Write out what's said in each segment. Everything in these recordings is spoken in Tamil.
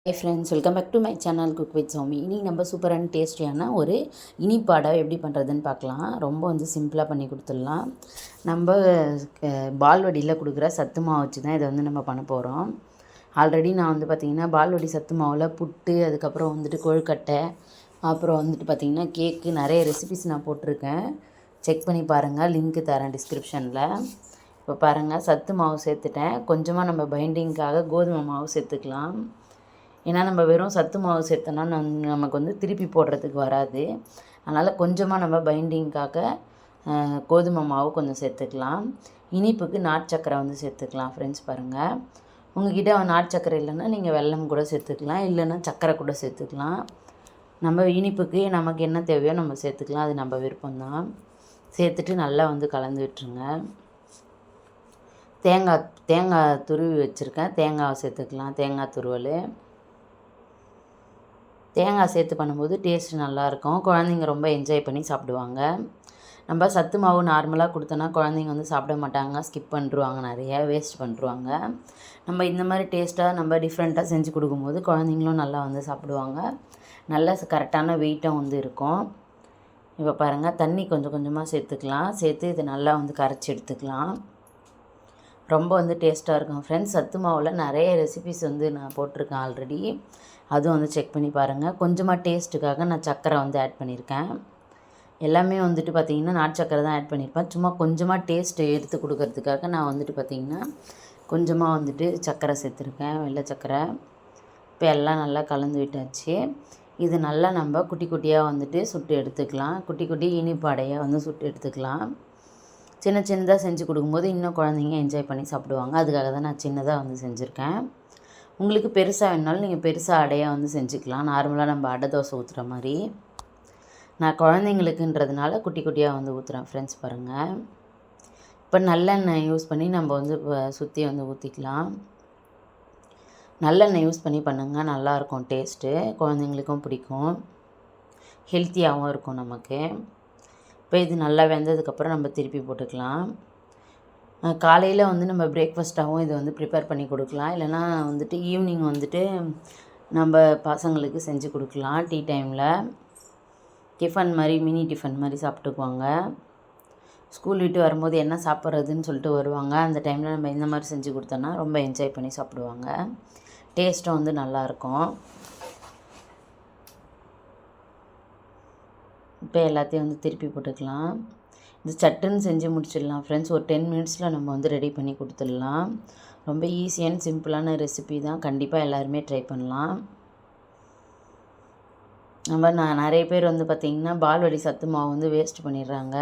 High friends, welcome back to my channel cook with Soumi. இனி நம்ம சூப்பரான டேஸ்டியான ஒரு இனிப்பாடை எப்படி பண்ணுறதுன்னு பார்க்கலாம். ரொம்ப சிம்பிளாக பண்ணி கொடுத்துடலாம். நம்ம பால்வடியில் கொடுக்குற சத்து மாவு வச்சு தான் இதை நம்ம பண்ண போகிறோம். ஆல்ரெடி நான் பார்த்திங்கன்னா பால்வடி சத்து மாவில் புட்டு, அதுக்கப்புறம் கொழுக்கட்டை, அப்புறம் பார்த்திங்கன்னா கேக்கு, நிறைய ரெசிபிஸ் நான் போட்டிருக்கேன். செக் பண்ணி பாருங்கள், லிங்க்கு தரேன் டிஸ்கிரிப்ஷனில். இப்போ பாருங்கள், சத்து மாவு சேர்த்துட்டேன். கொஞ்சமாக நம்ம பைண்டிங்காக கோதுமை மாவு சேர்த்துக்கலாம். ஏன்னா நம்ம வெறும் சத்து மாவு சேர்த்தோன்னா நமக்கு திருப்பி போடுறதுக்கு வராது. அதனால் கொஞ்சமாக நம்ம பைண்டிங்காக கோதுமை மாவு கொஞ்சம் சேர்த்துக்கலாம். இனிப்புக்கு நாட்டு சக்கரை சேர்த்துக்கலாம். ஃப்ரெண்ட்ஸ் பாருங்கள், உங்கள்கிட்ட நாட்டு சக்கரை இல்லைன்னா நீங்கள் வெல்லம் கூட சேர்த்துக்கலாம், இல்லைன்னா சக்கரை கூட சேர்த்துக்கலாம். நம்ம இனிப்புக்கு நமக்கு என்ன தேவையோ நம்ம சேர்த்துக்கலாம், அது நம்ம விருப்பம்தான். சேர்த்துட்டு நல்லா கலந்து விட்டுருங்க. தேங்காய் துருவி வச்சுருக்கேன், தேங்காவை சேர்த்துக்கலாம். தேங்காய் துருவல் தேங்காய் சேர்த்து பண்ணும்போது டேஸ்ட்டு நல்லாயிருக்கும். குழந்தைங்க ரொம்ப என்ஜாய் பண்ணி சாப்பிடுவாங்க. நம்ம சத்து மாவு நார்மலாக கொடுத்தோன்னா குழந்தைங்க சாப்பிட மாட்டாங்க, ஸ்கிப் பண்ணிருவாங்க, நிறைய வேஸ்ட் பண்ணிருவாங்க. நம்ம இந்த மாதிரி டேஸ்ட்டாக நம்ம டிஃப்ரெண்ட்டாக செஞ்சு கொடுக்கும்போது குழந்தைங்களும் நல்லா சாப்பிடுவாங்க. நல்ல கரெக்டான வெயிட்டாக இருக்கும். இப்போ பாருங்கள், தண்ணி கொஞ்சம் கொஞ்சமாக சேர்த்துக்கலாம். சேர்த்து இதை நல்லா கரைச்சி எடுத்துக்கலாம். ரொம்ப டேஸ்ட்டாக இருக்கும். ஃப்ரெண்ட்ஸ், சத்து மாவில் நிறைய ரெசிபிஸ் நான் போட்டிருக்கேன் ஆல்ரெடி. அதுவும் செக் பண்ணி பாருங்கள். கொஞ்சமாக டேஸ்ட்டுக்காக நான் சக்கரை ஆட் பண்ணியிருக்கேன். எல்லாமே பார்த்திங்கன்னா நாட்டு சக்கரை தான் ஆட் பண்ணியிருப்பேன். சும்மா கொஞ்சமாக டேஸ்ட்டு எடுத்து கொடுக்கறதுக்காக நான் பார்த்திங்கன்னா கொஞ்சமாக சக்கரை சேர்த்துருக்கேன், வெள்ளை சக்கரை. இப்போ எல்லாம் நல்லா கலந்து விட்டாச்சு. இது நல்லா நம்ம குட்டி குட்டியாக சுட்டு எடுத்துக்கலாம். குட்டி குட்டி இனிப்பாடையாக சுட்டு எடுத்துக்கலாம். சின்ன சின்னதாக செஞ்சு கொடுக்கும்போது இன்னும் குழந்தைங்க என்ஜாய் பண்ணி சாப்பிடுவாங்க. அதுக்காக தான் நான் சின்னதாக செஞ்சுருக்கேன். உங்களுக்கு பெருசாக வேணுனாலும் நீங்கள் பெருசாக அடையாக செஞ்சுக்கலாம். நார்மலாக நம்ம அடை தோசை ஊற்றுற மாதிரி. நான் குழந்தைங்களுக்குன்றதுனால குட்டி குட்டியாக ஊற்றுறேன். ஃப்ரெண்ட்ஸ் பாருங்கள், இப்போ நல்லெண்ணெய் யூஸ் பண்ணி நம்ம இப்போ சுற்றி ஊற்றிக்கலாம். நல்லெண்ணெய் யூஸ் பண்ணி பண்ணுங்கள், நல்லாயிருக்கும் டேஸ்ட்டு. குழந்தைங்களுக்கும் பிடிக்கும், ஹெல்த்தியாகவும் இருக்கும் நமக்கு. இப்போ இது நல்லா வெந்ததுக்கப்புறம் நம்ம திருப்பி போட்டுக்கலாம். காலையில் நம்ம பிரேக்ஃபாஸ்ட்டாகவும் இதை ப்ரிப்பேர் பண்ணி கொடுக்கலாம். இல்லைனா ஈவினிங் நம்ம பசங்களுக்கு செஞ்சு கொடுக்கலாம். டீ டைமில் டிஃபன் மாதிரி, மினி டிஃபன் மாதிரி சாப்பிட்டுக்குவாங்க. ஸ்கூல் விட்டு வரும்போது என்ன சாப்பிட்றதுன்னு சொல்லிட்டு வருவாங்க. அந்த டைமில் நம்ம இந்த மாதிரி செஞ்சு கொடுத்தோன்னா ரொம்ப என்ஜாய் பண்ணி சாப்பிடுவாங்க. டேஸ்ட்டும் நல்லாயிருக்கும். இப்போ எல்லாத்தையும் திருப்பி போட்டுக்கலாம். இது சட்டுன்னு செஞ்சு முடிச்சிடலாம். ஃப்ரெண்ட்ஸ், ஒரு 10 மினிட்ஸில் நம்ம ரெடி பண்ணி கொடுத்துடலாம். ரொம்ப ஈஸியான சிம்பிளான ரெசிபி தான். கண்டிப்பாக எல்லாருமே ட்ரை பண்ணலாம். நான் நிறைய பேர் பார்த்திங்கன்னா பால்வடி சத்து மாவு வேஸ்ட் பண்ணிடுறாங்க.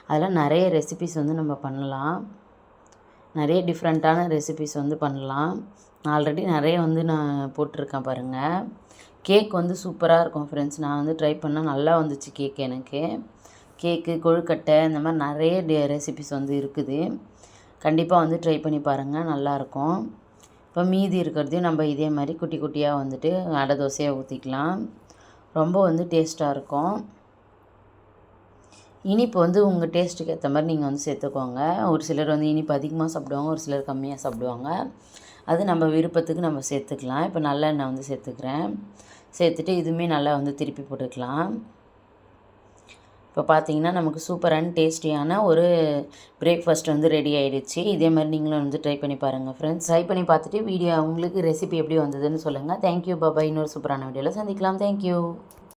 அதெல்லாம் நிறைய ரெசிபிஸ் நம்ம பண்ணலாம். நிறைய டிஃப்ரெண்ட்டான ரெசிபிஸ் பண்ணலாம். ஆல்ரெடி நிறைய நான் போட்டிருக்கேன் பாருங்கள். கேக் சூப்பராக இருக்கும். ஃப்ரெண்ட்ஸ், நான் ட்ரை பண்ணால் நல்லா வந்துச்சு கேக். எனக்கு கேக்கு, கொழுக்கட்டை, இந்த மாதிரி நிறைய ரெசிபிஸ் இருக்குது. கண்டிப்பாக ட்ரை பண்ணி பாருங்கள், நல்லாயிருக்கும். இப்போ மீதி இருக்கிறதையும் நம்ம இதே மாதிரி குட்டி குட்டியாக அடை தோசையாக ஊற்றிக்கலாம். ரொம்ப டேஸ்ட்டாக இருக்கும். இனிப்பு உங்கள் டேஸ்ட்டுக்கு ஏற்ற மாதிரி நீங்கள் சேர்த்துக்கோங்க. ஒரு சிலர் இனிப்பு அதிகமாக சாப்பிடுவாங்க, ஒரு சிலர் கம்மியாக சாப்பிடுவாங்க. அது நம்ம விருப்பத்துக்கு நம்ம சேர்த்துக்கலாம். இப்போ நல்லெண்ணெய் சேர்த்துக்கிறேன். சேர்த்துட்டு இதுவுமே நல்லா திருப்பி போட்டுக்கலாம். இப்போ பார்த்தீங்கன்னா நமக்கு சூப்பரான டேஸ்டியான ஒரு பிரேக்ஃபாஸ்ட் ரெடி ஆகிடுச்சு. இதே மாதிரி நீங்களும் ட்ரை பண்ணி பாருங்கள். ஃப்ரெண்ட்ஸ், ட்ரை பண்ணி பார்த்துட்டு வீடியோ உங்களுக்கு ரெசிபி எப்படி வந்ததுன்னு சொல்லுங்கள். தேங்க்யூ, பாபா. இன்னொரு சூப்பரான வீடியோவில் சந்திக்கலாம். தேங்க்யூ.